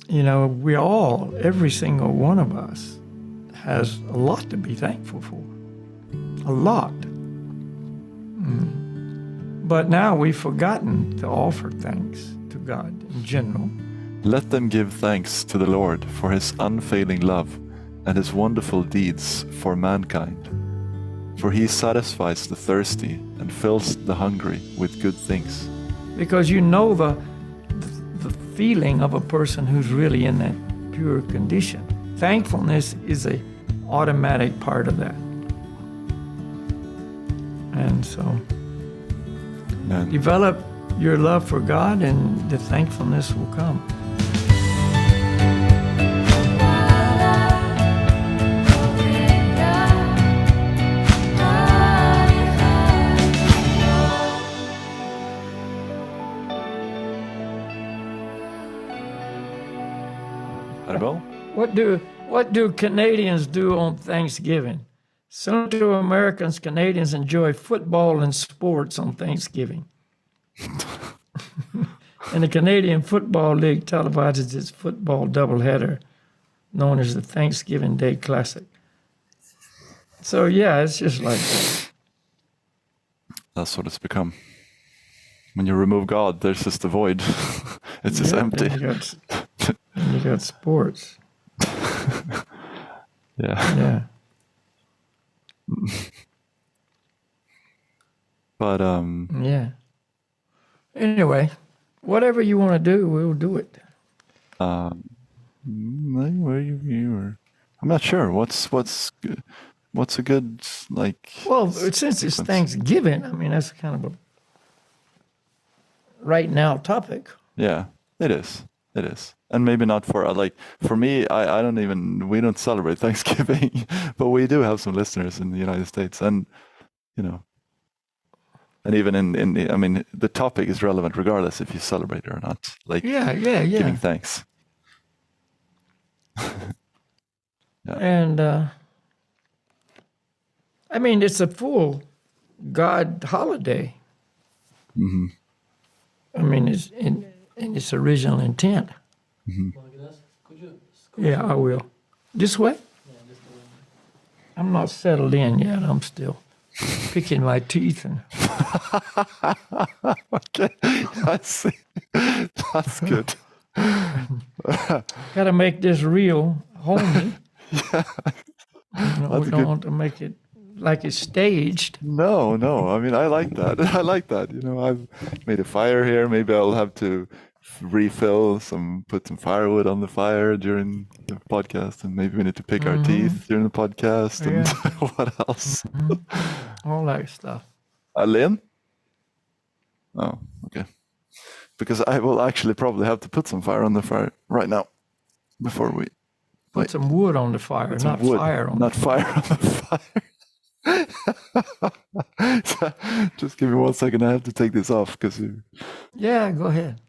You know, every single one of us has a lot to be thankful for. A lot. But now we've forgotten to offer thanks to God in general. Let them give thanks to the Lord for his unfailing love and his wonderful deeds for mankind. For he satisfies the thirsty and fills the hungry with good things. Because you know the feeling of a person who's really in that pure condition. Thankfulness is a automatic part of that. And so develop your love for God and the thankfulness will come. What do Canadians do on Thanksgiving? So do Americans. Canadians enjoy football and sports on Thanksgiving. And the Canadian Football League televises its football doubleheader known as the Thanksgiving Day Classic. So yeah, it's just like that. That's what it's become. When you remove God, there's just a void. It's just empty. You got sports. Yeah. But yeah. Anyway, whatever you want to do, we'll do it. I'm not sure. What's a good like? Well, since it's Thanksgiving, I mean that's kind of a right now topic. Yeah, it is. It is. And maybe not for me, we don't celebrate Thanksgiving, but we do have some listeners in the United States, and and even the topic is relevant regardless if you celebrate it or not. Giving thanks. And it's a full God holiday. Mm-hmm. It's in its original intent. Mm-hmm. Yeah, I will. This way? Yeah, this way. I'm not settled in yet. I'm still picking my teeth. Okay, I see. That's good. Got to make this real, homey. Yeah. We don't want to make it like it's staged. No. I like that. I've made a fire here. Maybe I'll have to put some firewood on the fire during the podcast, and maybe we need to pick our teeth during the podcast, and what else? All that stuff. Lynn? Oh, okay. Because I will actually probably have to put some fire on the fire right now before we put some wood on the fire, not fire on the fire. Just give me 1 second. I have to take this off because. Yeah, go ahead.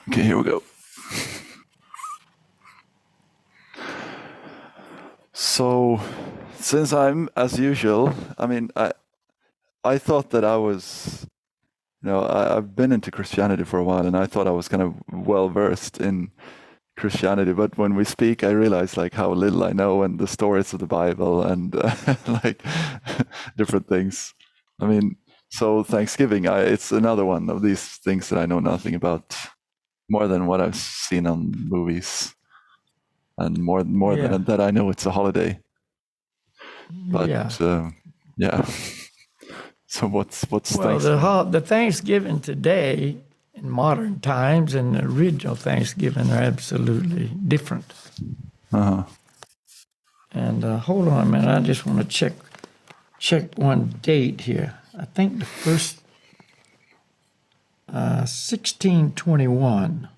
Okay, here we go. So, since I'm, as usual, I thought that I was, I've been into Christianity for a while, and I thought I was kind of well-versed in Christianity, but when we speak, I realize how little I know, and the stories of the Bible, and different things. So Thanksgiving, it's another one of these things that I know nothing about, more than what I've seen on movies, and more than that I know it's a holiday. But So what's Thanksgiving? The Thanksgiving today in modern times and the original Thanksgiving are absolutely different. Uh-huh. And hold on a minute, I just want to check one date here. I think the first 1621.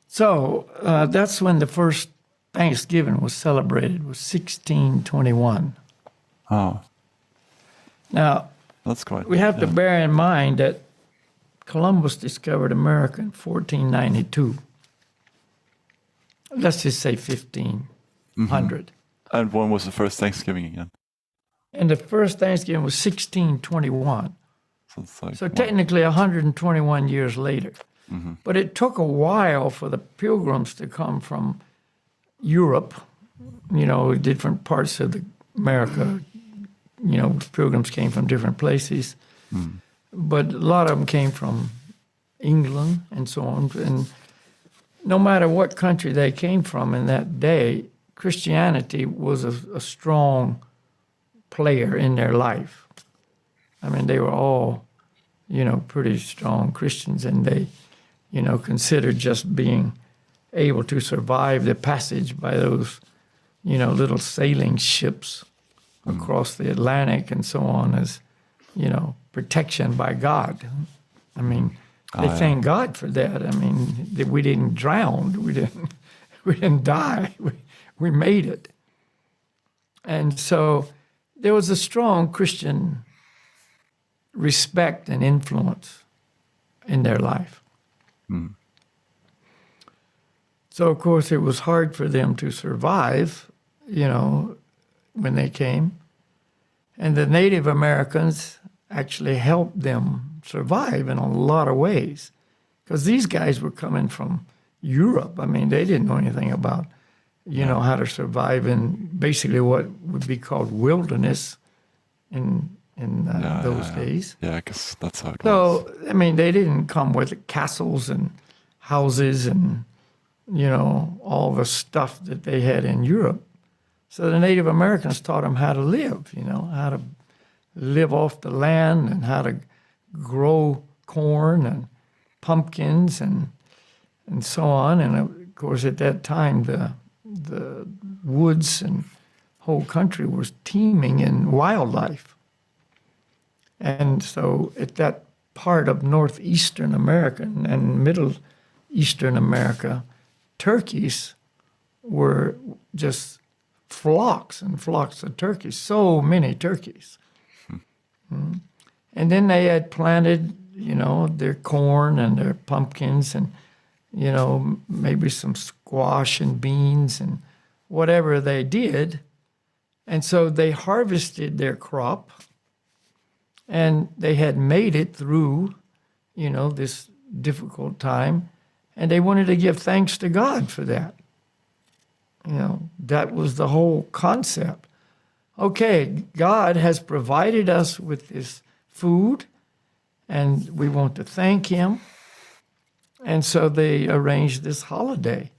So that's when the first Thanksgiving was celebrated, was 1621. Oh. Now, that's quite. We have to bear in mind that Columbus discovered America in 1492. Let's just say 1500. And when was the first Thanksgiving again? And the first Thanksgiving was 1621. So it's like So technically 121 years later. But it took a while for the pilgrims to come from Europe, different parts of America. Pilgrims came from different places. But a lot of them came from England and so on. And no matter what country they came from in that day, Christianity was a strong player in their life. I mean, they were all, pretty strong Christians, and they, considered just being able to survive the passage by those, little sailing ships across the Atlantic and so on as, protection by God. I mean, they thank God for that. I mean, that we didn't drown, we didn't die, we made it. And so there was a strong Christian respect and influence in their life. So, of course, it was hard for them to survive, when they came. And the Native Americans actually helped them survive in a lot of ways. Because these guys were coming from Europe. I mean, they didn't know anything about, how to survive in basically what would be called wilderness in those days. Yeah, because that's how it was. So, I mean, they didn't come with castles and houses and, all the stuff that they had in Europe. So the Native Americans taught them how to live, how to live off the land and how to grow corn and pumpkins and so on. And of course, at that time, the woods and whole country was teeming in wildlife. And so at that part of northeastern America and middle eastern America, turkeys were just flocks and flocks of turkeys, so many turkeys. And then they had planted, their corn and their pumpkins and, maybe some squash and beans and whatever they did. And so they harvested their crop, and they had made it through, this difficult time, and they wanted to give thanks to God for that. That was the whole concept. Okay, God has provided us with this food, and we want to thank Him. And so they arranged this holiday,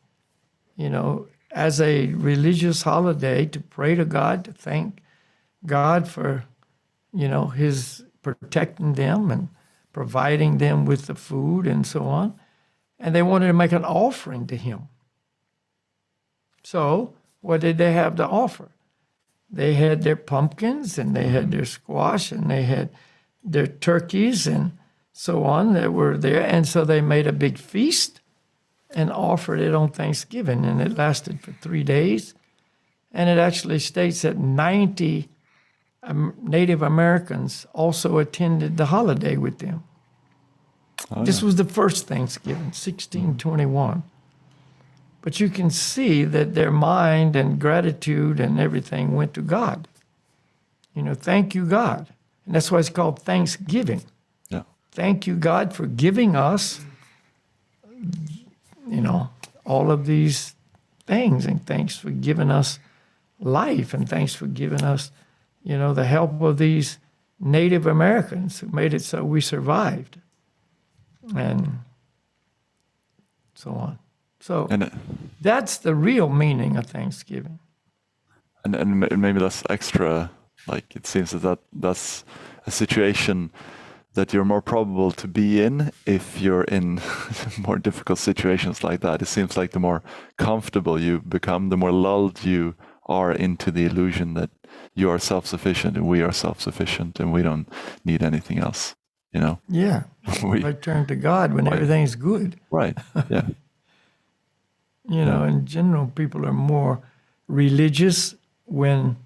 as a religious holiday to pray to God, to thank God for, His protecting them and providing them with the food and so on. And they wanted to make an offering to Him. So what did they have to offer? They had their pumpkins, and they had their squash, and they had their turkeys and so on that were there. And so they made a big feast and offered it on Thanksgiving, and it lasted for 3 days. And it actually states that 90 Native Americans also attended the holiday with them. This was the first Thanksgiving, 1621. But you can see that their mind and gratitude and everything went to God. Thank you, God. And that's why it's called Thanksgiving. Yeah. Thank you, God, for giving us, all of these things. And thanks for giving us life. And thanks for giving us, the help of these Native Americans who made it so we survived. And so on. So that's the real meaning of Thanksgiving. And maybe that's extra, like it seems that's a situation that you're more probable to be in if you're in more difficult situations like that. It seems like the more comfortable you become, the more lulled you are into the illusion that you are self-sufficient and we are self-sufficient and we don't need anything else, Yeah. I turn to God when everything's good. Right, yeah. In general, people are more religious when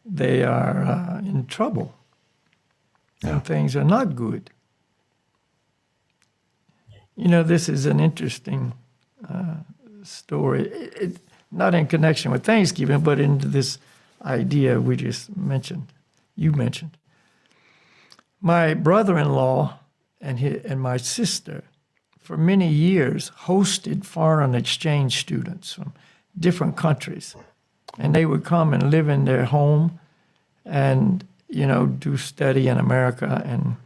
they are in trouble and things are not good. This is an interesting story. Not in connection with Thanksgiving, but into this idea we just mentioned. You mentioned. My brother-in-law and my sister, for many years, hosted foreign exchange students from different countries. And they would come and live in their home and, do study in America, and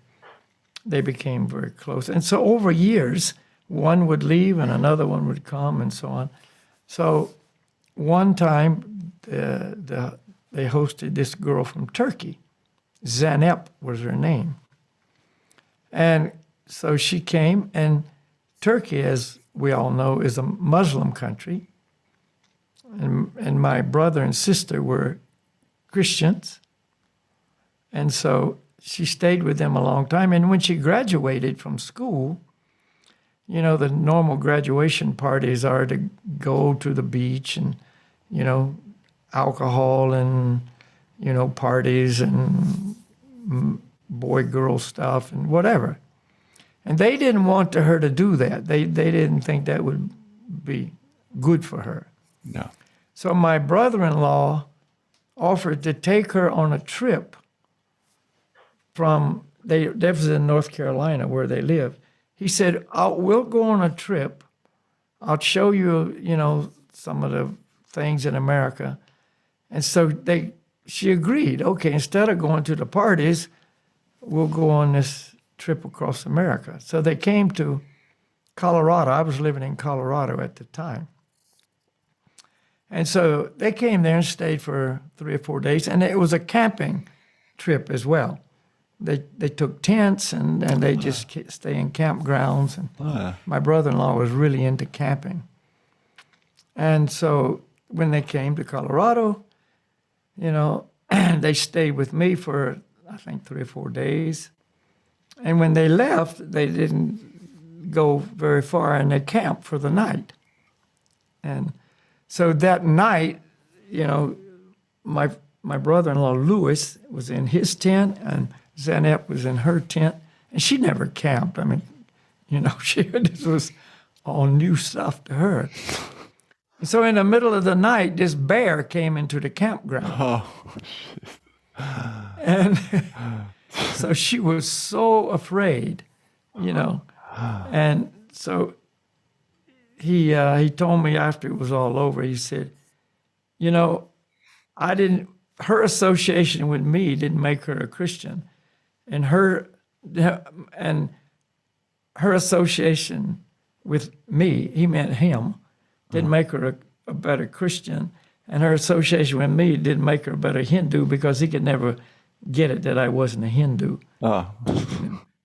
they became very close. And so over years, one would leave and another one would come and so on. So one time, they hosted this girl from Turkey. Zeynep was her name. And so she came, and Turkey, as we all know, is a Muslim country. And my brother and sister were Christians. And so she stayed with them a long time. And when she graduated from school, the normal graduation parties are to go to the beach and, alcohol and, parties and boy-girl stuff and whatever. And they didn't want her to do that. They didn't think that would be good for her. No. So my brother-in-law offered to take her on a trip that was in North Carolina where they live. He said, we'll go on a trip. I'll show you, some of the things in America. And so she agreed. Okay, instead of going to the parties, we'll go on this trip across America. So they came to Colorado. I was living in Colorado at the time. And so they came there and stayed for 3 or 4 days. And it was a camping trip as well. They took tents and they just stay in campgrounds. And my brother-in-law was really into camping. And so when they came to Colorado, they stayed with me for, I think, 3 or 4 days. And when they left, they didn't go very far, and they camped for the night. And so that night, my brother-in-law, Louis, was in his tent, and Zeynep was in her tent. And she never camped. I mean, this was all new stuff to her. And so in the middle of the night, this bear came into the campground. Oh, shit. And so she was so afraid, And so he told me after it was all over, he said, her association with me didn't make her a Christian. And her association with me, he meant him, didn't make her a better Christian. And her association with me didn't make her a better Hindu, because he could never get it that I wasn't a Hindu. Oh.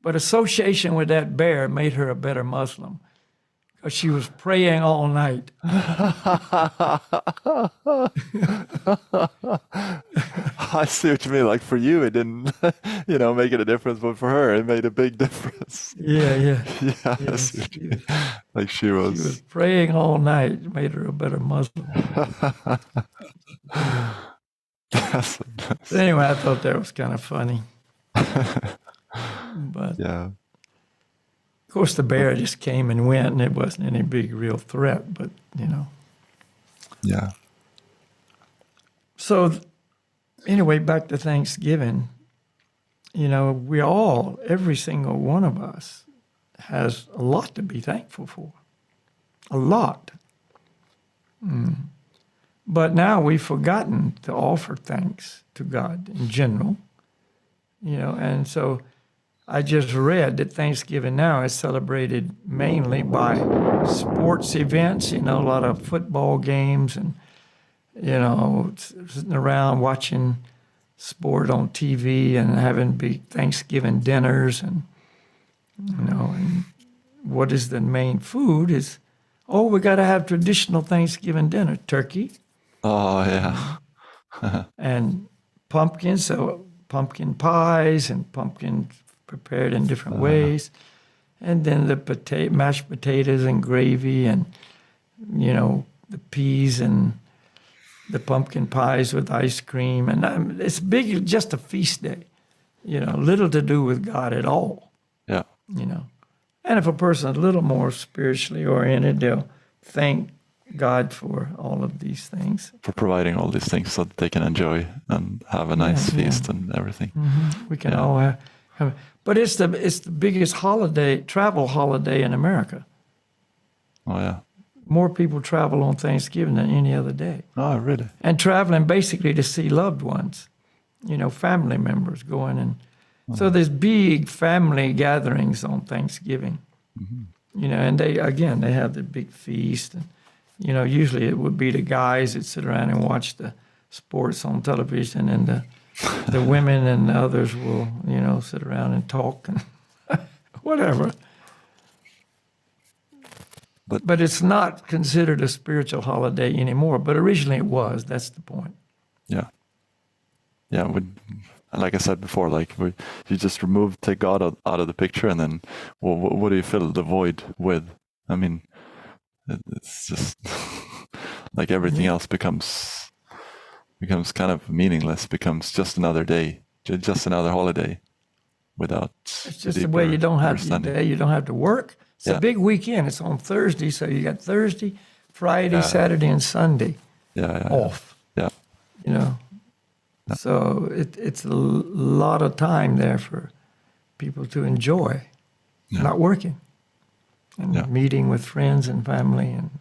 But association with that bear made her a better Muslim, because she was praying all night. I see what you mean. Like for you, it didn't, make it a difference, but for her, it made a big difference. Yeah. Yeah, I see what you mean. Like she was praying all night, made her a better Muslim. So anyway, I thought that was kind of funny. But yeah. Of course, the bear just came and went, and it wasn't any big real threat, but, Yeah. So anyway, back to Thanksgiving, every single one of us has a lot to be thankful for. A lot. But now we've forgotten to offer thanks to God in general, and so I just read that Thanksgiving now is celebrated mainly by sports events, a lot of football games and, sitting around watching sport on TV and having big Thanksgiving dinners and, and what is the main food is, we got to have traditional Thanksgiving dinner, turkey. Oh, yeah. And pumpkins, so pumpkin pies and pumpkins prepared in different ways. And then the mashed potatoes and gravy and, the peas and the pumpkin pies with ice cream. And it's big, just a feast day, little to do with God at all. Yeah. And if a person's a little more spiritually oriented, they'll thank God for all of these things. For providing all these things so that they can enjoy and have a nice feast and everything. We can all have, but it's the biggest travel holiday in America. Oh, yeah. More people travel on Thanksgiving than any other day. Oh, really? And traveling basically to see loved ones, family members going. And so there's big family gatherings on Thanksgiving, and they have the big feast. And, usually it would be the guys that sit around and watch the sports on television, and the women and the others will, sit around and talk and whatever. But it's not considered a spiritual holiday anymore. But originally it was. That's the point. Yeah. Yeah. Like I said before, you just take God out of the picture, and then what do you fill the void with? I mean, it's just like everything else becomes kind of meaningless. Becomes just another day, just another holiday, without. It's just the way you don't have to work. It's a big weekend. It's on Thursday, so you got Thursday, Friday, Saturday, and Sunday off. Yeah. So it's a lot of time there for people to enjoy, not working, and meeting with friends and family, and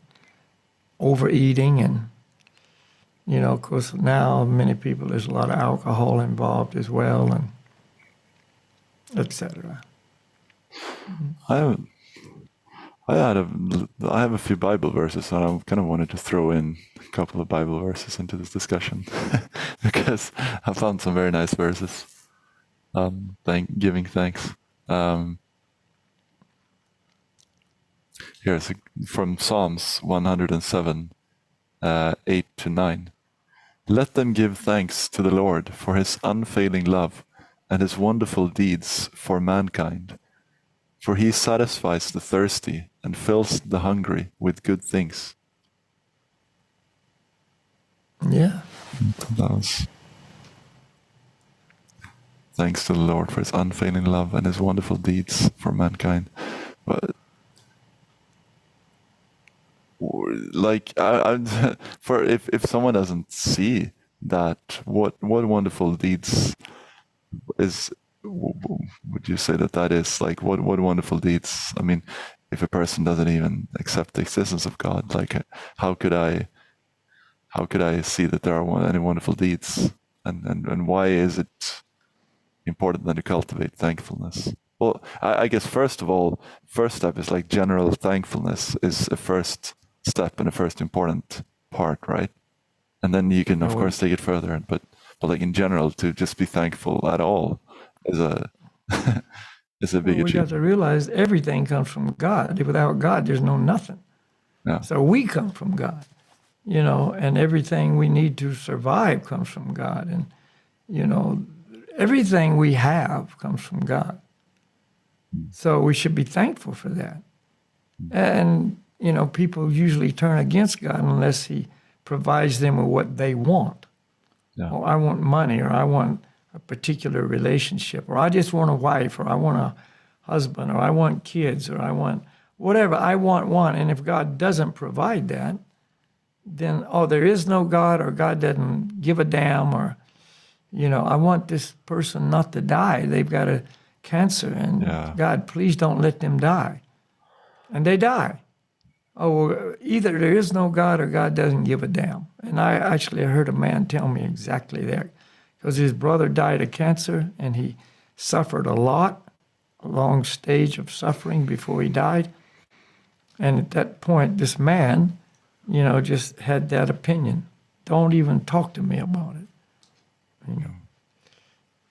overeating, and of course now many people, there's a lot of alcohol involved as well, and etc. I have a few Bible verses, and I kind of wanted to throw in a couple of Bible verses into this discussion because I found some very nice verses. Giving thanks. Here's from Psalms 107, 8-9. Let them give thanks to the Lord for his unfailing love and his wonderful deeds for mankind. For he satisfies the thirsty and fills the hungry with good things. Yeah. That was thanks to the Lord for his unfailing love and his wonderful deeds for mankind. But for if someone doesn't see that, what wonderful deeds is, would you say that is like what wonderful deeds? I mean, if a person doesn't even accept the existence of God, how could I see that there are any wonderful deeds, and why is it important then to cultivate thankfulness? Well, I guess first step is like general thankfulness is a first step and a first important part, right? And then you can of course take it further, but like in general, to just be thankful at all is a is a big achievement. We got to realize everything comes from God. Without God, there's no nothing. Yeah. So we come from God, and everything we need to survive comes from God, and everything we have comes from God. So we should be thankful for that. And people usually turn against God unless he provides them with what they want. Yeah. Or I want money, or I want a particular relationship, or I just want a wife, or I want a husband, or I want kids, or I want whatever. I want one. And if God doesn't provide that, then, there is no God, or God doesn't give a damn, or, I want this person not to die. They've got a cancer, and God, please don't let them die. And they die. Either there is no God or God doesn't give a damn. And I actually heard a man tell me exactly that, because his brother died of cancer, and he suffered a long stage of suffering before he died. And at that point, this man, just had that opinion. Don't even talk to me about it.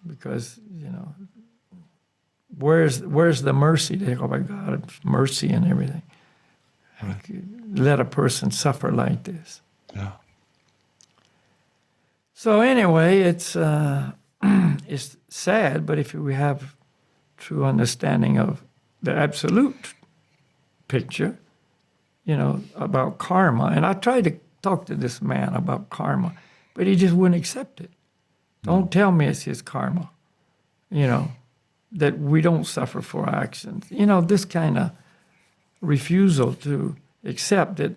Because, where's the mercy? They go, oh my God, it's mercy and everything. Right. Let a person suffer like this. Yeah. So anyway, it's sad, but if we have true understanding of the absolute picture, about karma, and I tried to talk to this man about karma, but he just wouldn't accept it. Don't tell me it's his karma, that we don't suffer for our actions. This kind of refusal to accept that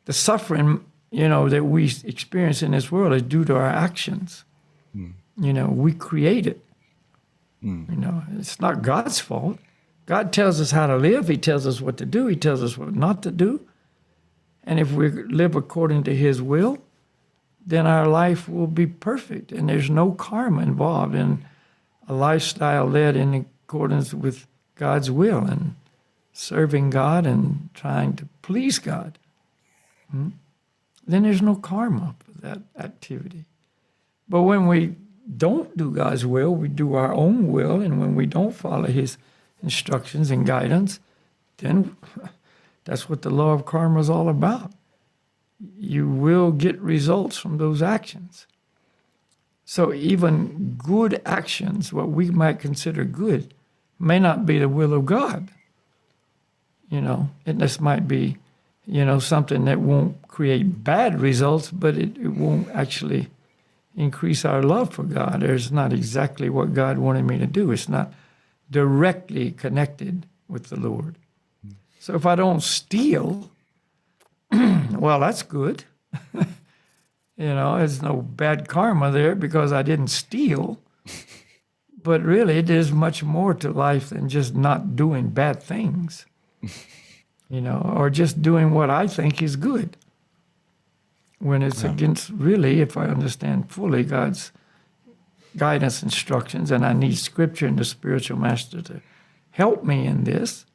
the suffering, that we experience in this world is due to our actions. We create it. It's not God's fault. God tells us how to live. He tells us what to do. He tells us what not to do. And if we live according to his will, then our life will be perfect. And there's no karma involved in a lifestyle led in accordance with God's will and serving God and trying to please God. Then there's no karma for that activity. But when we don't do God's will, we do our own will, and when we don't follow his instructions and guidance, then that's what the law of karma is all about. You will get results from those actions. So even good actions, what we might consider good, may not be the will of God. And this might be, something that won't create bad results, but it won't actually increase our love for God. It's not exactly what God wanted me to do. It's not directly connected with the Lord. So if I don't steal, well, that's good. There's no bad karma there because I didn't steal. But really, there's much more to life than just not doing bad things, or just doing what I think is good. When it's against, really, if I understand fully God's guidance instructions, and I need Scripture and the spiritual master to help me in this,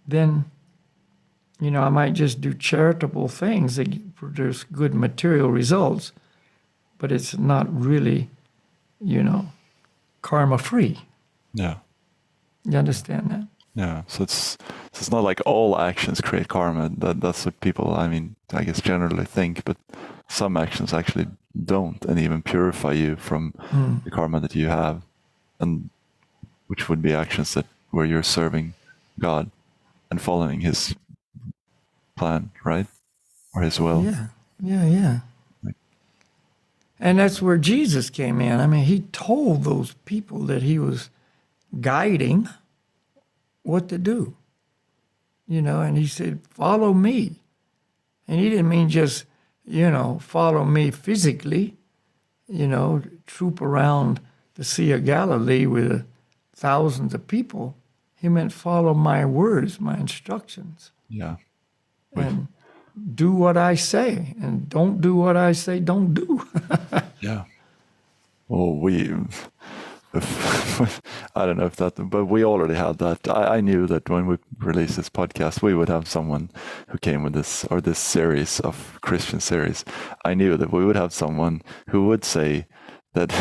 then, I might just do charitable things that produce good material results, but it's not really, karma-free. Yeah. You understand that? Yeah. So it's not like all actions create karma. That's what people, I guess, generally think, but some actions actually don't, and even purify you from the karma that you have, and which would be actions where you're serving God and following his plan, right? Or his will. Yeah. And that's where Jesus came in. He told those people that he was guiding what to do, and he said, follow me. And he didn't mean just, follow me physically, troop around the Sea of Galilee with thousands of people. He meant follow my words, my instructions. Yeah. And do what I say, and don't do what I say don't do. Yeah. Well, I don't know if that, but we already had that. I knew that when we released this podcast, we would have someone who came with this series of Christian series. I knew that we would have someone who would say that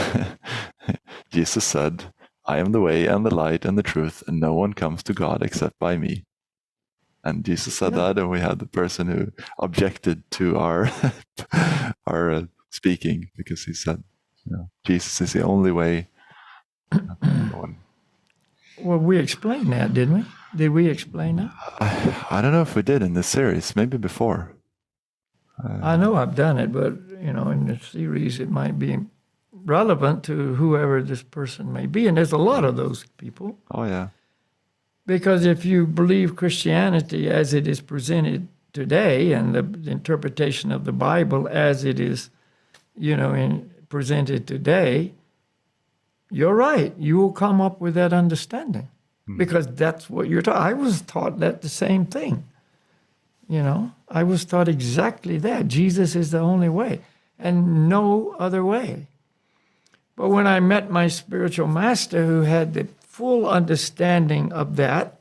Jesus said, I am the way and the light and the truth, and no one comes to God except by me. And Jesus said that, and we had the person who objected to our speaking because he said, Jesus is the only way. Well, we explained that, didn't we? Did we explain that? I don't know if we did in this series, maybe before. I know I've done it, but, in the series, it might be relevant to whoever this person may be. And there's a lot of those people. Oh, yeah. Because if you believe Christianity as it is presented today, and the interpretation of the Bible as it is, presented today, you're right. You will come up with that understanding because that's what you're taught. I was taught that the same thing. I was taught exactly that. Jesus is the only way and no other way. But when I met my spiritual master who had the full understanding of that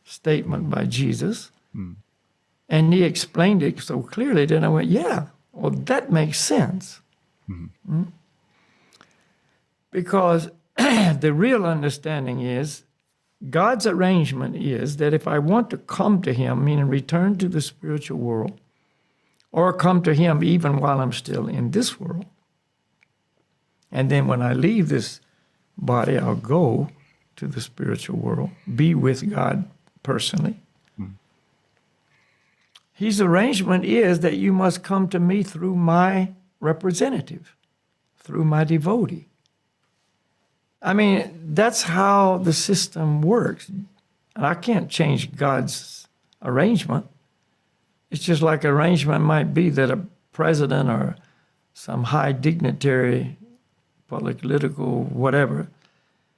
statement by Jesus, and he explained it so clearly, then I went, well, that makes sense. Because the real understanding is God's arrangement is that if I want to come to him, meaning return to the spiritual world, or come to him even while I'm still in this world, and then when I leave this body, I'll go to the spiritual world, be with God personally. His arrangement is that you must come to me through my representative, through my devotee. I mean, that's how the system works. And I can't change God's arrangement. It's just like arrangement might be that a president or some high dignitary, political, whatever,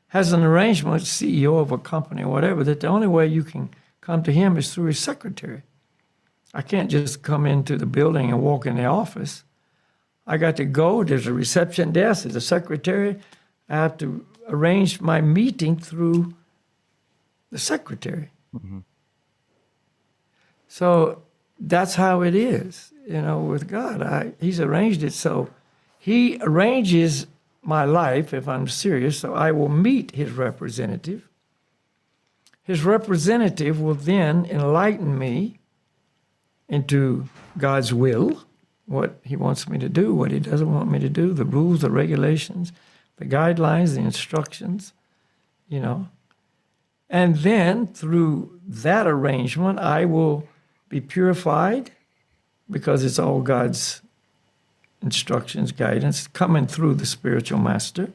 has an arrangement, CEO of a company or whatever, that the only way you can come to him is through his secretary. I can't just come into the building and walk in the office. I got to go, there's a reception desk, there's a secretary. I have to arrange my meeting through the secretary. Mm-hmm. So that's how it is, with God. He's arranged it so he arranges my life, if I'm serious, so I will meet his representative. His representative will then enlighten me into God's will, what he wants me to do, what he doesn't want me to do, the rules, the regulations, the guidelines, the instructions, And then through that arrangement, I will be purified because it's all God's instructions, guidance, coming through the spiritual master.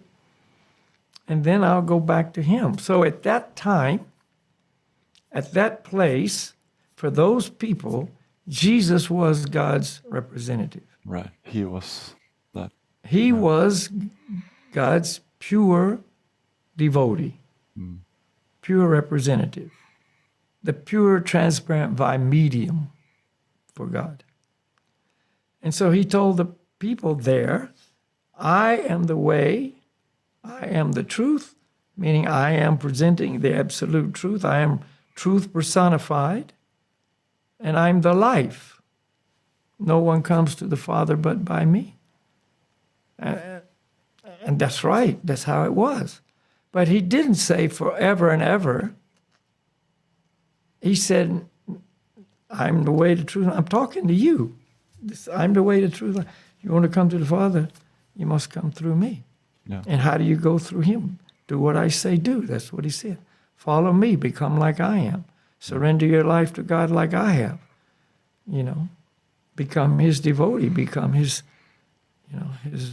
And then I'll go back to him. So at that time, at that place, for those people, Jesus was God's representative. Right. He was that. He was God's pure devotee, pure representative, the pure, transparent medium for God. And so he told the people there, I am the way, I am the truth, meaning I am presenting the absolute truth. I am truth personified, and I'm the life. No one comes to the Father but by me. And that's right. That's how it was. But he didn't say forever and ever. He said, I'm the way, the truth. I'm talking to you. I'm the way, the truth. You want to come to the Father, you must come through me. Yeah. And how do you go through him? Do what I say do. That's what he said. Follow me. Become like I am. Surrender your life to God like I have. Become his devotee. Become his, his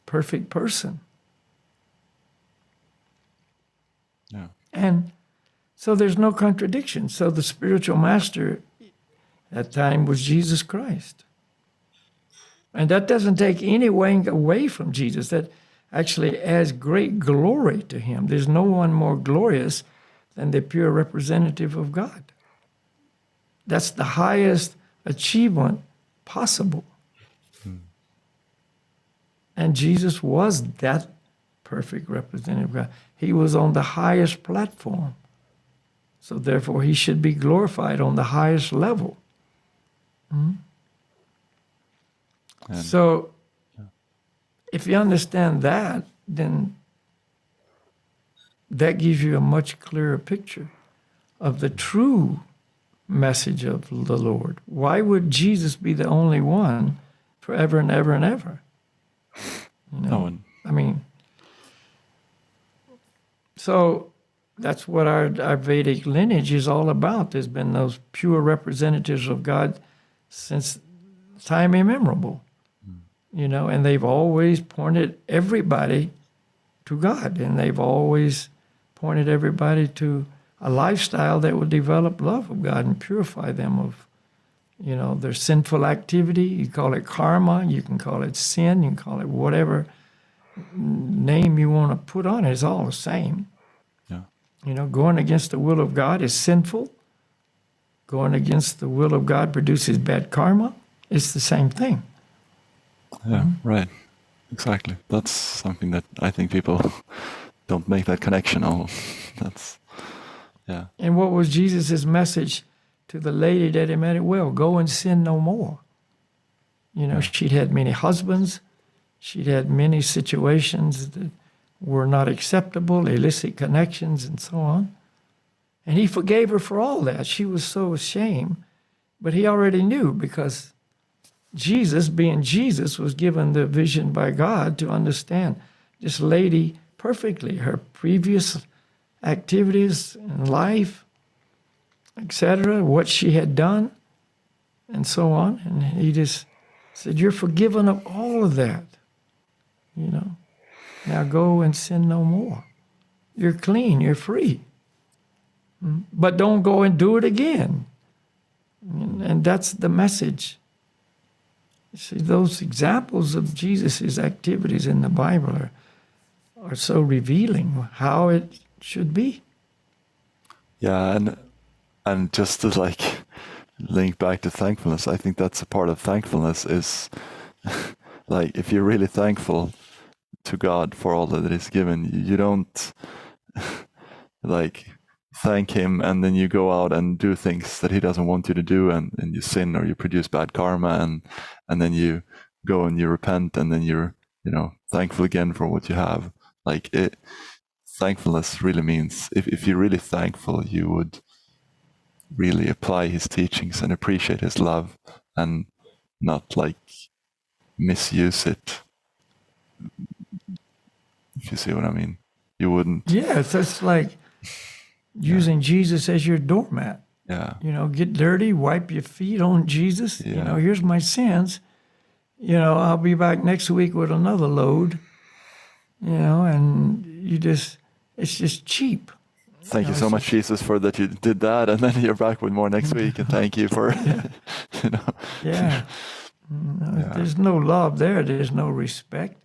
perfect person. Yeah. And so there's no contradiction. So the spiritual master at that time was Jesus Christ. And that doesn't take anything away from Jesus. That actually adds great glory to him. There's no one more glorious than the pure representative of God. That's the highest achievement possible. And Jesus was that perfect representative of God. He was on the highest platform. So therefore, he should be glorified on the highest level. So if you understand that, then that gives you a much clearer picture of the true message of the Lord. Why would Jesus be the only one forever and ever and ever? No one. I mean, so that's what our Vedic lineage is all about. There's been those pure representatives of God since time immemorable, and they've always pointed everybody to God, and they've always pointed everybody to a lifestyle that will develop love of God and purify them of, their sinful activity. You call it karma, you can call it sin, you can call it whatever name you want to put on it. It's all the same. Yeah. Going against the will of God is sinful. Going against the will of God produces bad karma. It's the same thing. Yeah, right. Exactly. That's something that I think people don't make that connection. Yeah. And what was Jesus' message to the lady that he met at well? Go and sin no more. She'd had many husbands. She'd had many situations that were not acceptable, illicit connections and so on. And he forgave her for all that. She was so ashamed. But he already knew, because Jesus, being Jesus, was given the vision by God to understand this lady perfectly, her previous activities in life, etc., what she had done, and so on. And he just said, you're forgiven of all of that, And Now go and sin no more. You're clean. You're free. But don't go and do it again. And that's the message. You see, those examples of Jesus' activities in the Bible are so revealing how it should be. Yeah, and just to like link back to thankfulness, I think that's a part of thankfulness is like if you're really thankful to God for all that He's given, you don't like thank Him and then you go out and do things that He doesn't want you to do, and you sin or you produce bad karma, and then you go and you repent, and then you're thankful again for what you have. Like thankfulness really means if you're really thankful, you would really apply His teachings and appreciate His love and not like misuse it. If you see what I mean, you wouldn't. Yeah, it's like using Jesus as your doormat. Yeah. Get dirty, wipe your feet on Jesus. Yeah. Here's my sins. I'll be back next week with another load. And it's just cheap. Thank you so much, Jesus, for that you did that, and then you're back with more next week, and thank you for, Yeah. There's no love there. There's no respect.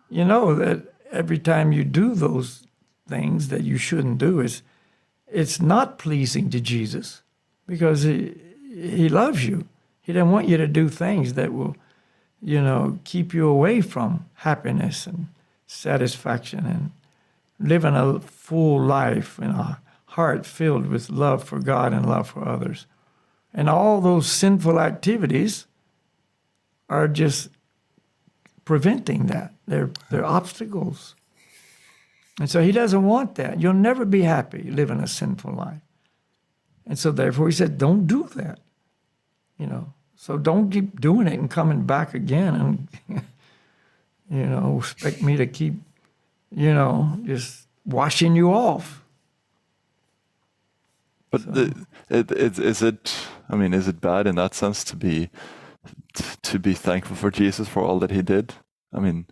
That every time you do those things that you shouldn't do, it's not pleasing to Jesus, because he loves you. He doesn't want you to do things that will, keep you away from happiness and satisfaction and living a full life in a heart filled with love for God and love for others. And all those sinful activities are just preventing that. They're obstacles. And so He doesn't want that. You'll never be happy living a sinful life. And so therefore He said, don't do that. So don't keep doing it and coming back again and, expect me to keep, just washing you off. But is it bad in that sense to be thankful for Jesus for all that He did? I mean,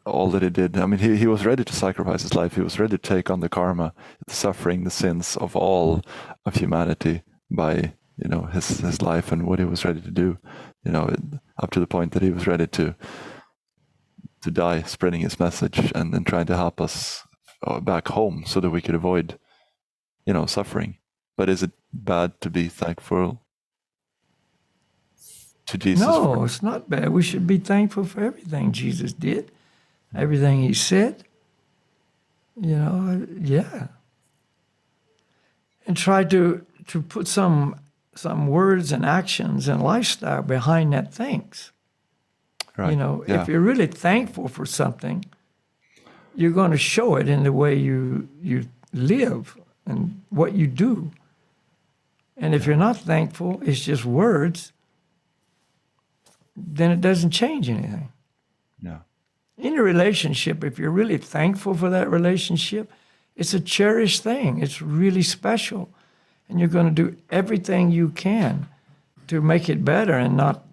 all that He did. I mean, he was ready to sacrifice His life. He was ready to take on the karma, the suffering, the sins of all of humanity by his life and what He was ready to do. Up to the point that He was ready to die, spreading His message and trying to help us back home so that we could avoid, suffering. But is it bad to be thankful to Jesus? No, it's not bad. We should be thankful for everything Jesus did, everything He said. Yeah. And try to put some words and actions and lifestyle behind that thanks. Right. If you're really thankful for something, you're going to show it in the way you live and what you do. And if you're not thankful, it's just words, then it doesn't change anything. Yeah. In a relationship, if you're really thankful for that relationship, it's a cherished thing. It's really special. And you're going to do everything you can to make it better and not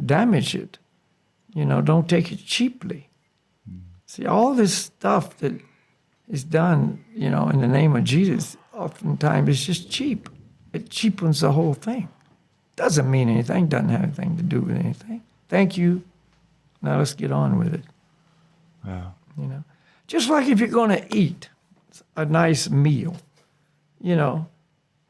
damage it. Don't take it cheaply. See, all this stuff that is done, in the name of Jesus, oftentimes is just cheap. It cheapens the whole thing. Doesn't mean anything, doesn't have anything to do with anything. Thank you. Now let's get on with it. Yeah. Just like if you're going to eat a nice meal,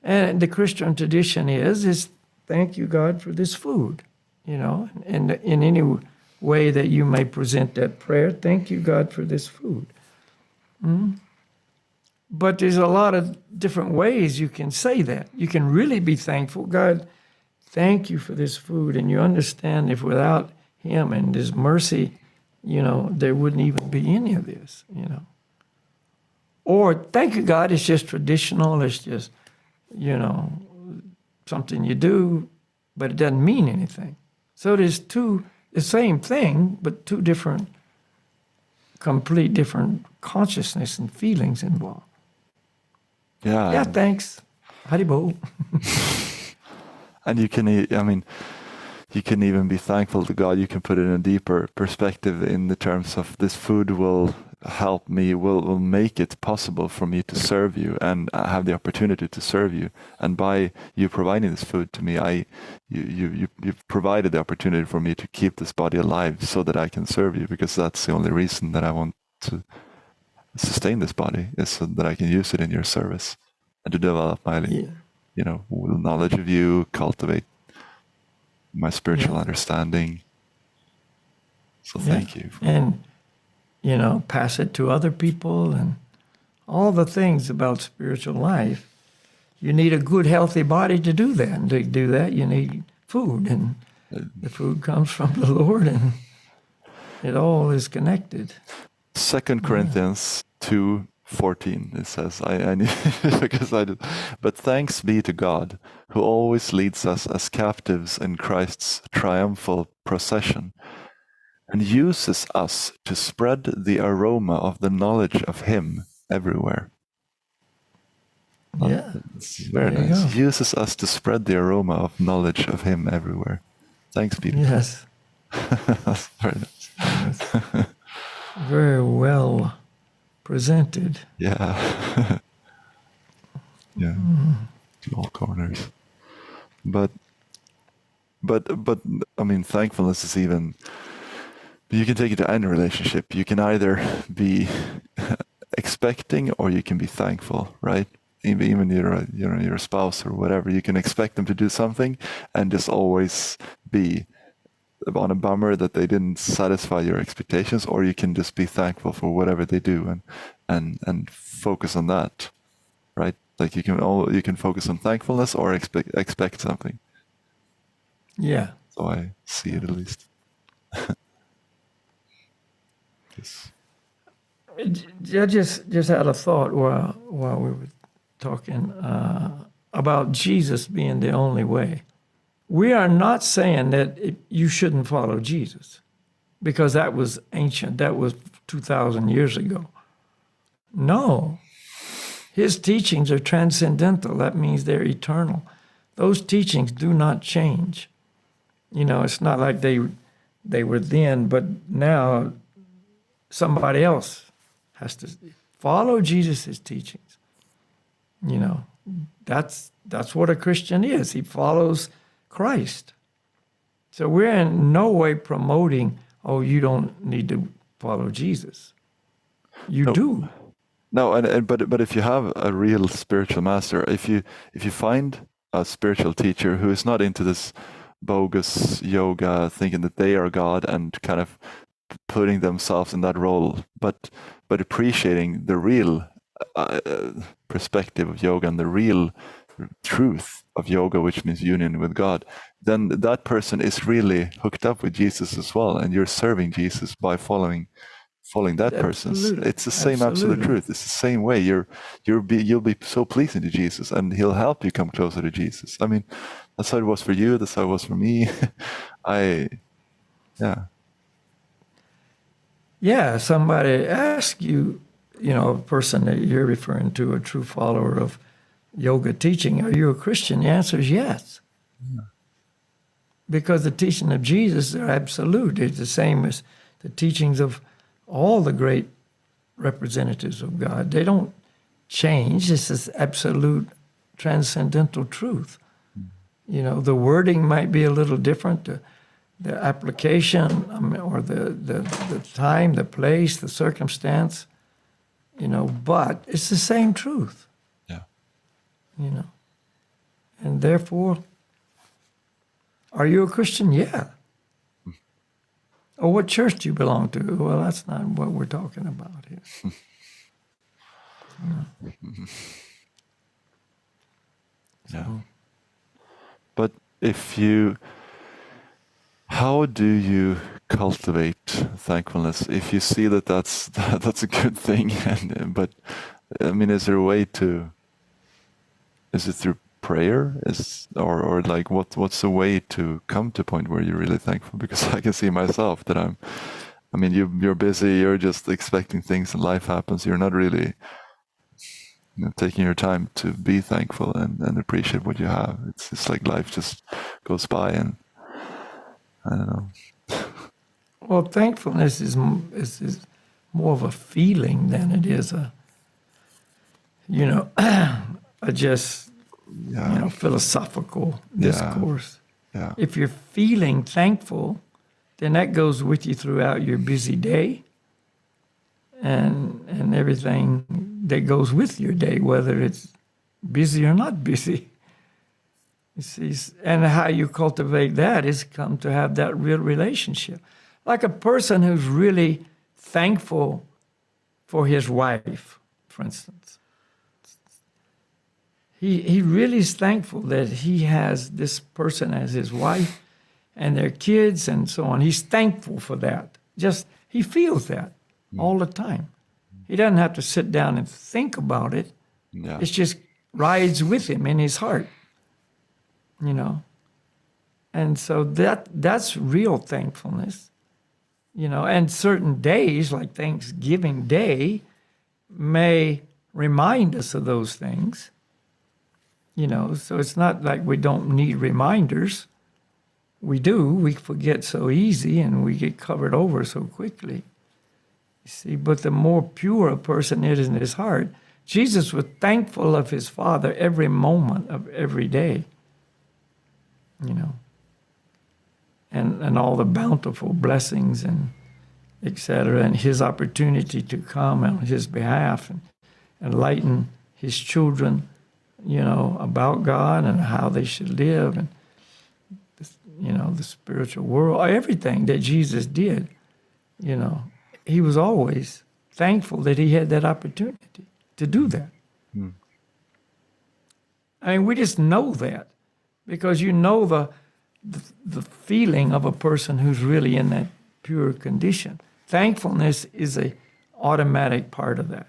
and the Christian tradition is thank you, God, for this food, and in any way that you may present that prayer, thank you, God, for this food. But there's a lot of different ways you can say that. You can really be thankful. God, thank you for this food. And you understand if without Him and His mercy, there wouldn't even be any of this, Or thank you, God, it's just traditional. It's just, something you do, but it doesn't mean anything. So there's the same thing, but two complete different consciousness and feelings involved. Yeah. Yeah, thanks. Haribo. And you can, you can even be thankful to God. You can put it in a deeper perspective in the terms of this food will help me, will make it possible for me to serve you and have the opportunity to serve you. And by you providing this food to me, you've provided the opportunity for me to keep this body alive so that I can serve you, because that's the only reason that I want to sustain this body, is so that I can use it in your service and to develop my, knowledge of you, cultivate my spiritual understanding. So thank you. And, pass it to other people and all the things about spiritual life. You need a good, healthy body to do that. And to do that, you need food. And the food comes from the Lord, and it all is connected. 2 Corinthians 2:14, it says, I need because I did. But thanks be to God, who always leads us as captives in Christ's triumphal procession, and uses us to spread the aroma of the knowledge of Him everywhere. Yeah. It's very nice. Uses us to spread the aroma of knowledge of Him everywhere. Thanks be to God. Yes. That's very nice. Yes. Very well presented. Yeah. Yeah. To all corners. But I mean, thankfulness is even, you can take it to any relationship. You can either be expecting or you can be thankful, right? Even your spouse or whatever, you can expect them to do something and just always be on a bummer that they didn't satisfy your expectations, or you can just be thankful for whatever they do and focus on that, right? Like you can focus on thankfulness or expect something. Yeah. So I see it, at least. Yes. I just had a thought while we were talking about Jesus being the only way. We are not saying that you shouldn't follow Jesus, because that was ancient. That was 2,000 years ago. No. His teachings are transcendental. That means they're eternal. Those teachings do not change. It's not like they were then, but now somebody else has to follow Jesus' teachings. That's what a Christian is. He follows Christ. So we're in no way promoting, you don't need to follow Jesus. You do. No, but if you have a real spiritual master, if you find a spiritual teacher who is not into this bogus yoga, thinking that they are God and kind of putting themselves in that role, but appreciating the real perspective of yoga and the real truth of yoga, which means union with God, then that person is really hooked up with Jesus as well, and you're serving Jesus by following that person. It's the same absolute truth. It's the same way. You'll be so pleasing to Jesus, and He'll help you come closer to Jesus. I mean, that's how it was for you. That's how it was for me. Yeah, somebody asks you, a person that you're referring to, a true follower of yoga teaching, are you a Christian? The answer is yes. Yeah. Because the teaching of Jesus are absolute. It's the same as the teachings of all the great representatives of God. They don't change. This is absolute transcendental truth. The wording might be a little different, the application, or the time, the place, the circumstance, but it's the same truth. Yeah. And therefore, are you a Christian? Yeah. Oh, what church do you belong to? Well, that's not what we're talking about here. Yeah. But how do you cultivate thankfulness if you see that that's a good thing? But I mean, is there a way to? Is it through prayer? Or like what's the way to come to a point where you're really thankful? Because I can see myself that you're busy, you're just expecting things, and life happens. You're not really taking your time to be thankful and appreciate what you have. It's like life just goes by, and I don't know. Well, thankfulness is more of a feeling than it is a, a just, Yeah. philosophical Yeah. discourse. Yeah. If you're feeling thankful, then that goes with you throughout your busy day and everything that goes with your day, whether it's busy or not busy. You see, and how you cultivate that is come to have that real relationship. Like a person who's really thankful for his wife, for instance. He really is thankful that he has this person as his wife and their kids and so on. He's thankful for that. Just, he feels that all the time. He doesn't have to sit down and think about it. Yeah. It just rides with him in his heart, And so that's real thankfulness, And certain days, like Thanksgiving Day, may remind us of those things, So it's not like we don't need reminders. We do. We forget so easy and we get covered over so quickly. You see, but the more pure a person is in his heart, Jesus was thankful of his Father every moment of every day, and all the bountiful blessings and et cetera, and his opportunity to come on his behalf and enlighten his children, about God and how they should live and, the spiritual world, everything that Jesus did, he was always thankful that he had that opportunity to do that. Mm. I mean, we just know that because the feeling of a person who's really in that pure condition. Thankfulness is a automatic part of that.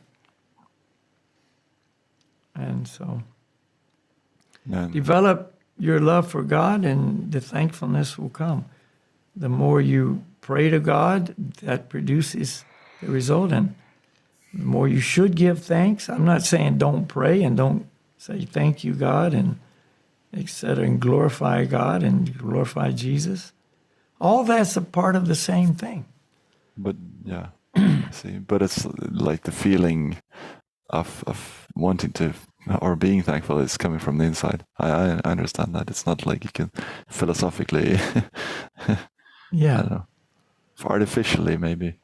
And so develop your love for God and the thankfulness will come. The more you pray to God, that produces the result. And the more you should give thanks. I'm not saying don't pray and don't say thank you, God, and et cetera, and glorify God and glorify Jesus. All that's a part of the same thing. But yeah, I see. But it's like the feeling of wanting to or being thankful is coming from the inside. I understand that. It's not like you can philosophically, Yeah. I don't know, artificially maybe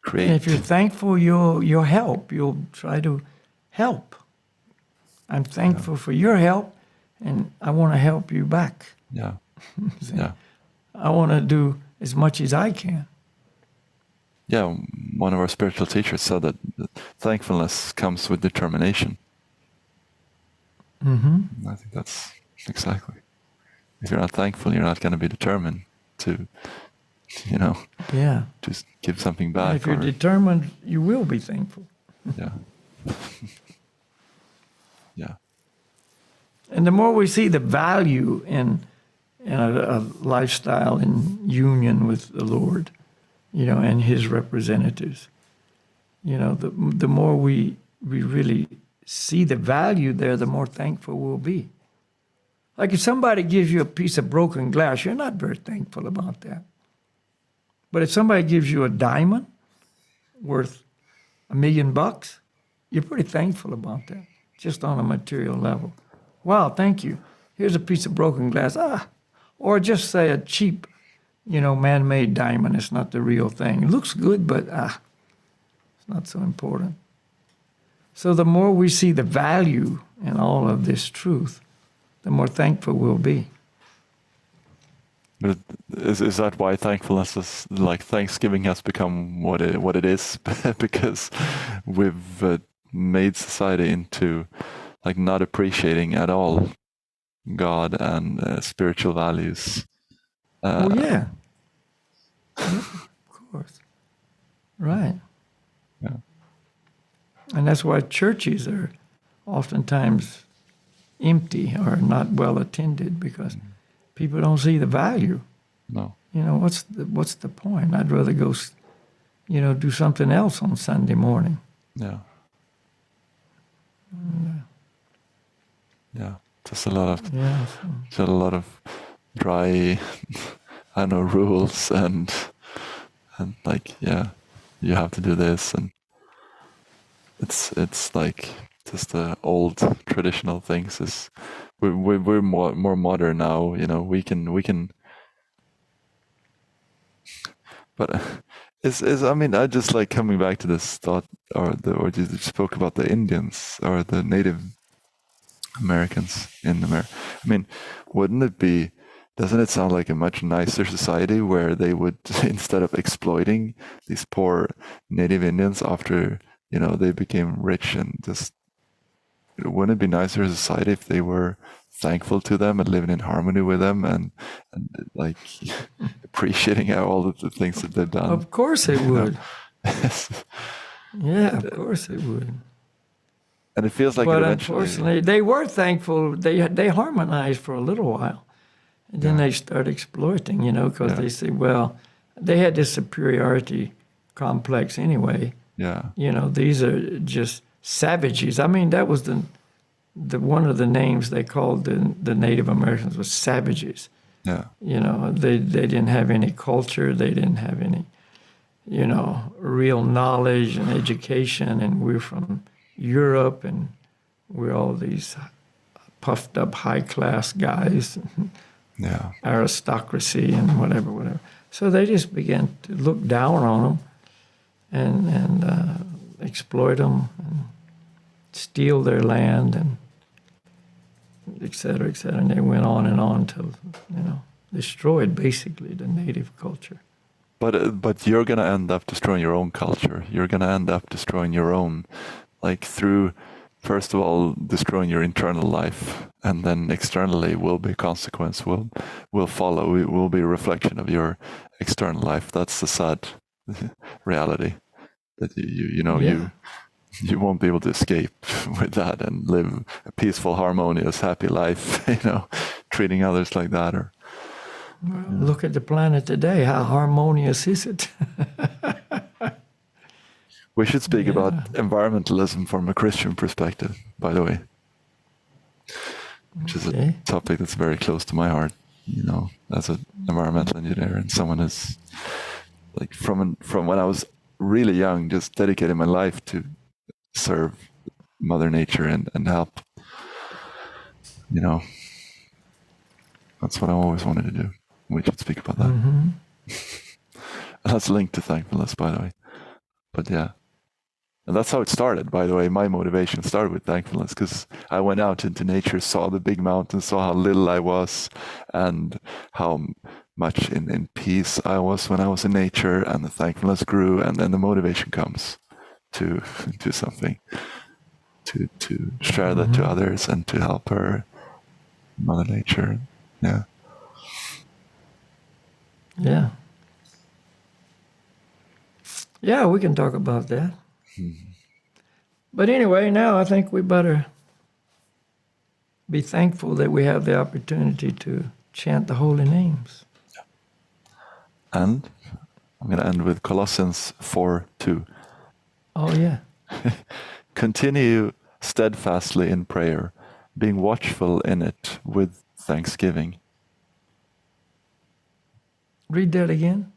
create. And if you're thankful, you'll help. You'll try to help. I'm thankful for your help, and I want to help you back. Yeah. Yeah. I want to do as much as I can. Yeah, one of our spiritual teachers said that thankfulness comes with determination. Mm-hmm. I think that's exactly. If you're not thankful, you're not going to be determined to, Yeah. just give something back. And if you're determined, you will be thankful. Yeah. Yeah. And the more we see the value in a lifestyle in union with the Lord, and His representatives, the more we really see the value there, the more thankful we'll be. Like if somebody gives you a piece of broken glass, you're not very thankful about that. But if somebody gives you a diamond worth $1 million, you're pretty thankful about that, just on a material level. Wow, thank you. Here's a piece of broken glass. Or just say a cheap, man-made diamond. It's not the real thing. It looks good, but it's not so important. So the more we see the value in all of this truth, the more thankful we'll be. But is that why thankfulness is like Thanksgiving has become what it is? Because we've made society into like not appreciating at all God and spiritual values. Oh yeah, of course, right. Yeah. And that's why churches are oftentimes empty or not well attended because people don't see the value. No. What's the point? I'd rather go, do something else on Sunday morning. Yeah. Yeah. Just a lot of dry I know, rules and like, yeah, you have to do this, and it's like just the old traditional things. Is we're more modern now, you know. We can, but is I mean, I just like coming back to this thought, or you spoke about the Indians or the Native Americans in America. I mean, wouldn't it be? Doesn't it sound like a much nicer society where they would, instead of exploiting these poor Native Indians after, you know, they became rich, and just, wouldn't it be nicer society if they were thankful to them and living in harmony with them, and like appreciating all of the things that they've done? Of course it would. Yes. Yeah, of course it would. And it feels like But it eventually. unfortunately, they were thankful. They harmonized for a little while, and then Yeah. they start exploiting. You know, because Yeah. they say, well, they had this superiority complex anyway. Yeah. You know, these are just savages. I mean, that was the one of the names they called the Native Americans was savages. Yeah. You know, they didn't have any culture. They didn't have any, you know, real knowledge and education. And we're from Europe, and we're all these puffed up high class guys, Yeah. aristocracy and whatever. So they just began to look down on them and exploit them and steal their land and et cetera, et cetera. And they went on till, you know, destroyed basically the native culture. But you're gonna end up destroying your own culture. You're gonna end up destroying your own, like, through, first of all, destroying your internal life, and then externally will be consequence. Will follow. It will be a reflection of your external life. That's the sad reality, that you know, Yeah. you won't be able to escape with that and live a peaceful, harmonious, happy life. You know, treating others like that, or. Well, look at the planet today. How harmonious is it? We should speak about environmentalism from a Christian perspective, by the way, which is a topic that's very close to my heart. You know, as an environmental engineer and someone who's, like, from when I was really young, just dedicated my life to serve Mother Nature and help. You know, that's what I always wanted to do. We should speak about that. Mm-hmm. That's linked to thankfulness, by the way. But yeah. And that's how it started, by the way. My motivation started with thankfulness, because I went out into nature, saw the big mountains, saw how little I was, and how much in peace I was when I was in nature, and the thankfulness grew, and then the motivation comes to do something, to share that to others and to help her, Mother Nature. Yeah. Yeah. Yeah, we can talk about that. But anyway, now I think we better be thankful that we have the opportunity to chant the holy names. And I'm going to end with Colossians 4:2. Oh, yeah. Continue steadfastly in prayer, being watchful in it with thanksgiving. Read that again.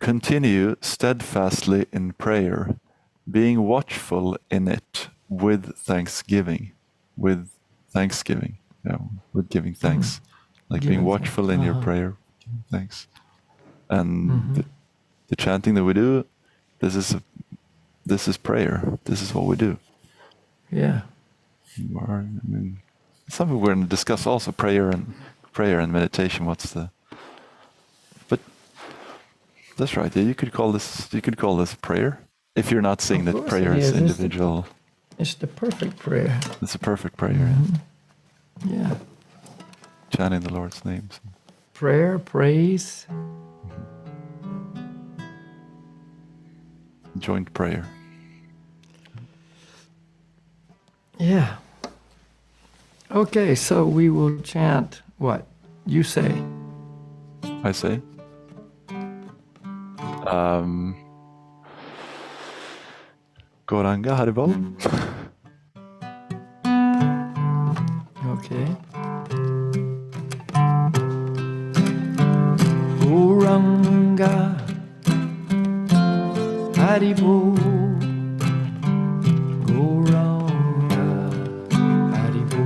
Continue steadfastly in prayer, being watchful in it with thanksgiving. With thanksgiving. Yeah, with giving thanks. Like Giving being watchful in your prayer, giving thanks. And the chanting that we do, this is prayer. This is what we do. Yeah. I mean, something we're going to discuss also, prayer and meditation. But that's right. Yeah, you could call this prayer if you're not seeing Of that course prayer it as is. individual. It's the perfect prayer. It's a perfect prayer. Yeah. Chanting the Lord's names. Prayer, praise. Joint prayer. Yeah. Okay, so we will chant what? You say. I say. Goranga Haribol. Okay. Haribo, Gauranga, Haribo,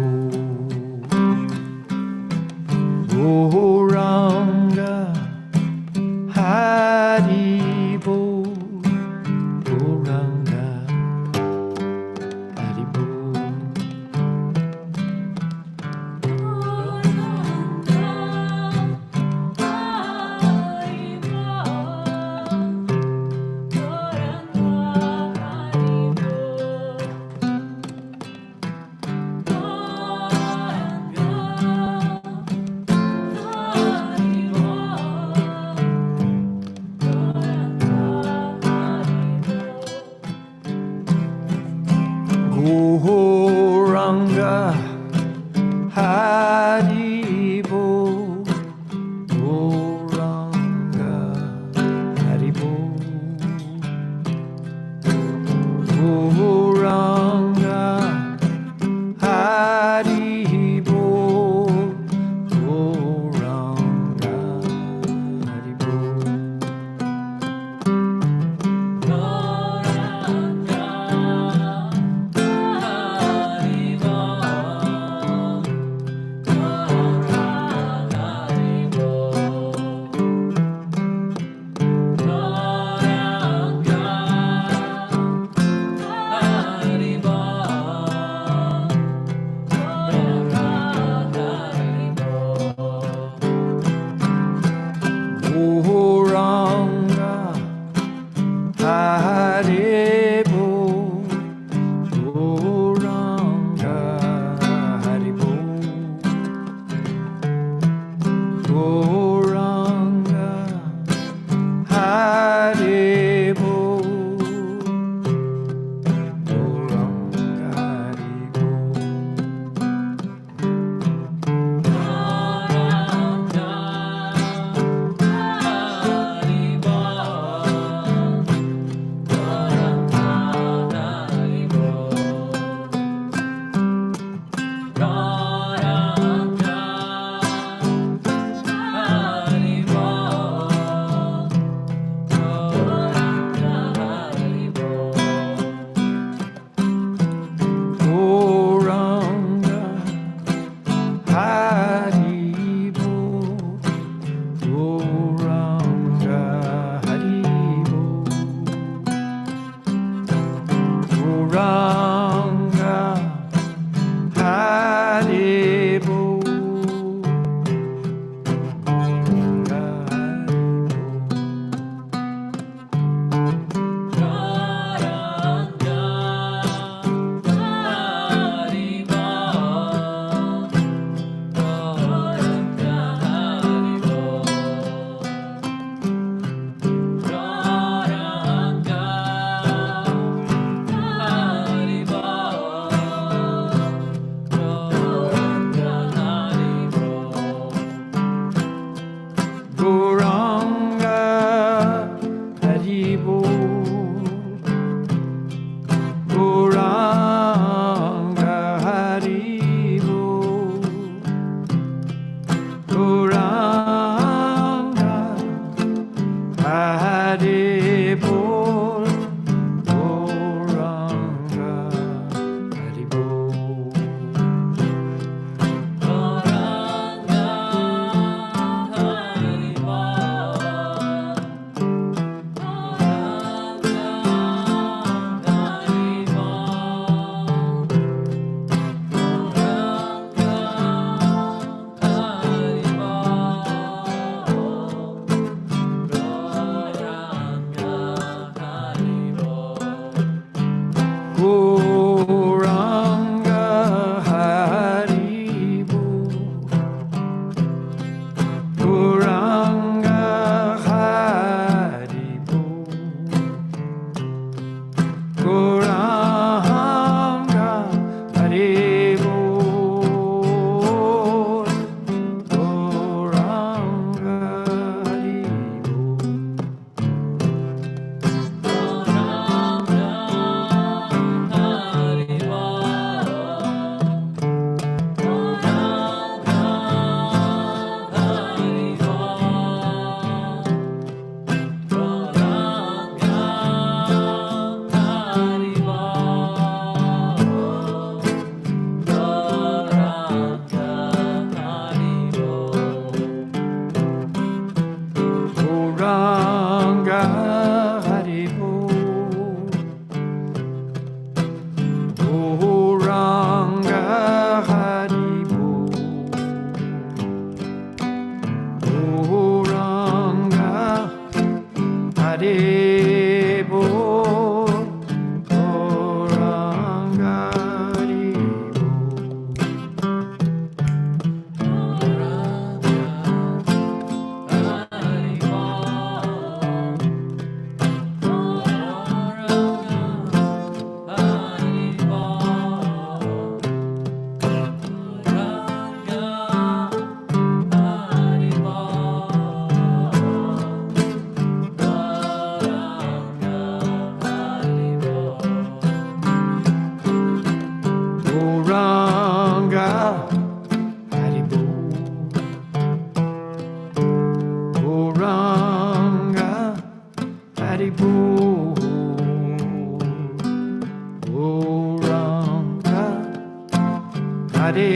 Gauranga, Haribo, Gauranga, Haribo. Gauranga, Haribo, Gauranga, Haribo, Gauranga, Haribo, Gauranga, Haribo.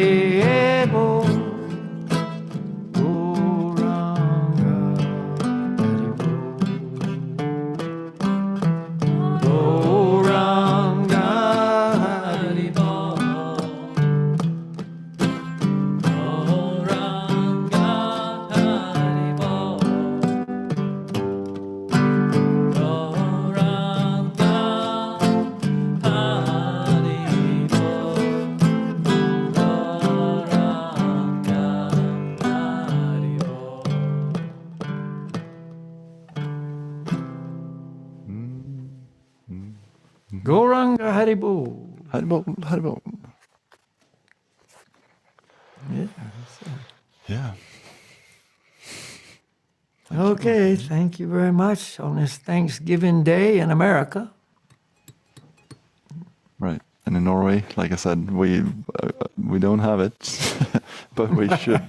Hebo. Goranga Haribo. Goranga Haribo. Goranga Haribo. Goranga Haribo. Goranga Haribo. Haribo, Haribo. Yeah. Yeah. Okay, thank you very much on this Thanksgiving Day in America. Right. And in Norway, like I said, we don't have it, but we should.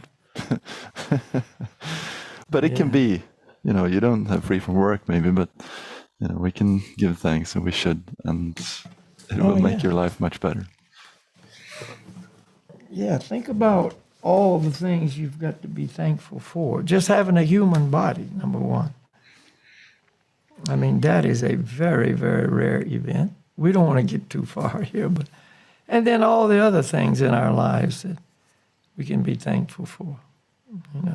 But it can be, you don't have free from work maybe, but we can give thanks, and we should, and it will make your life much better. Yeah, think about all the things you've got to be thankful for. Just having a human body, number one. I mean, that is a very, very rare event. We don't want to get too far here, but and then all the other things in our lives that we can be thankful for.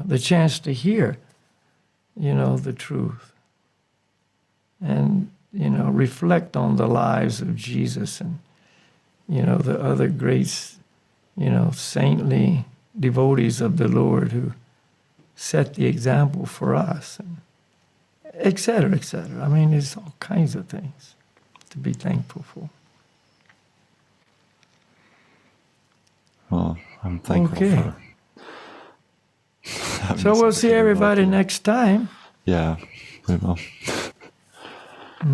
The chance to hear, the truth. And, reflect on the lives of Jesus and, the other great, saintly devotees of the Lord who set the example for us, and et cetera, et cetera. I mean, there's all kinds of things to be thankful for. Well, I'm thankful for. So we'll see everybody next time. Yeah, we will.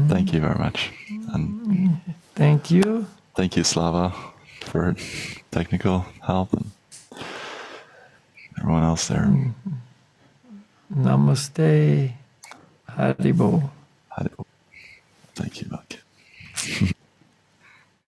Thank you very much. And thank you. Thank you, Slava, for technical help, and everyone else there. Namaste. Haribo. Haribo. Thank you, Buck.